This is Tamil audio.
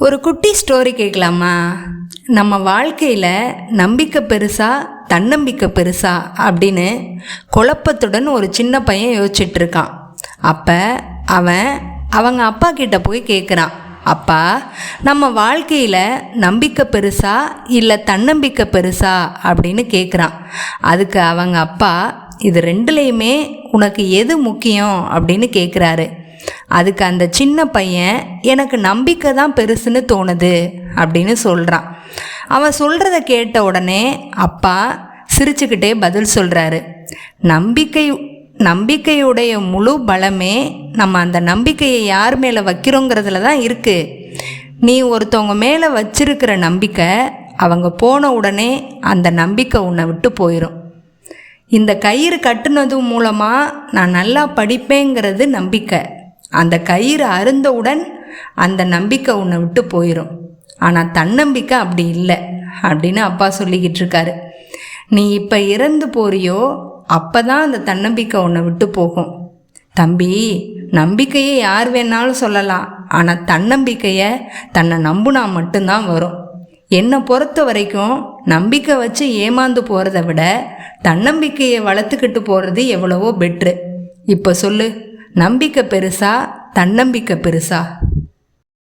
ஒரு குட்டி ஸ்டோரி கேட்கலாமா? நம்ம வாழ்க்கையில் நம்பிக்கை பெருசா தன்னம்பிக்கை பெருசா அப்படின்னு குழப்பத்துடன் ஒரு சின்ன பையன் யோசிச்சுட்டு இருக்கான். அப்போ அவங்க அப்பா கிட்ட போய் கேட்குறான், அப்பா, நம்ம வாழ்க்கையில் நம்பிக்கை பெருசா இல்லை தன்னம்பிக்கை பெருசா அப்படின்னு கேட்குறான். அதுக்கு அவங்க அப்பா, இது ரெண்டுலேயுமே உனக்கு எது முக்கியம் அப்படின்னு கேட்குறாரு. அதுக்கு அந்த சின்ன பையன், எனக்கு நம்பிக்கை தான் பெருசுன்னு தோணுது அப்படின்னு சொல்கிறான். அவன் சொல்கிறத கேட்ட உடனே அப்பா சிரிச்சுக்கிட்டே பதில் சொல்கிறாரு, நம்பிக்கையுடைய முழு பலமே நம்ம அந்த நம்பிக்கையை யார் மேலே வைக்கிறோங்கிறதுல தான் இருக்குது. நீ ஒருத்தவங்க மேலே வச்சிருக்கிற நம்பிக்கை அவங்க போன உடனே அந்த நம்பிக்கை உன்னை விட்டு போயிடும். இந்த கயிறு கட்டுனது மூலமாக நான் நல்லா படிப்பேங்கிறது நம்பிக்கை. அந்த கயிறு அருந்தவுடன் அந்த நம்பிக்கை உன்னை விட்டு போயிடும். ஆனால் தன்னம்பிக்கை அப்படி இல்லை அப்படின்னு அப்பா சொல்லிக்கிட்டு இருக்காரு. நீ இப்போ இறந்து போறியோ அப்போ தான் அந்த தன்னம்பிக்கை உன்னை விட்டு போகும். தம்பி, நம்பிக்கையை யார் வேணாலும் சொல்லலாம், ஆனால் தன்னம்பிக்கையை தன்னை நம்புனா மட்டும்தான் வரும். என்னை பொறுத்த வரைக்கும் நம்பிக்கை வச்சு ஏமாந்து போகிறத விட தன்னம்பிக்கையை வளர்த்துக்கிட்டு போகிறது எவ்வளவோ பெட்ரு. இப்போ சொல்லு, நம்பிக்கை பெருசா தன்னம்பிக்கை பெருசா?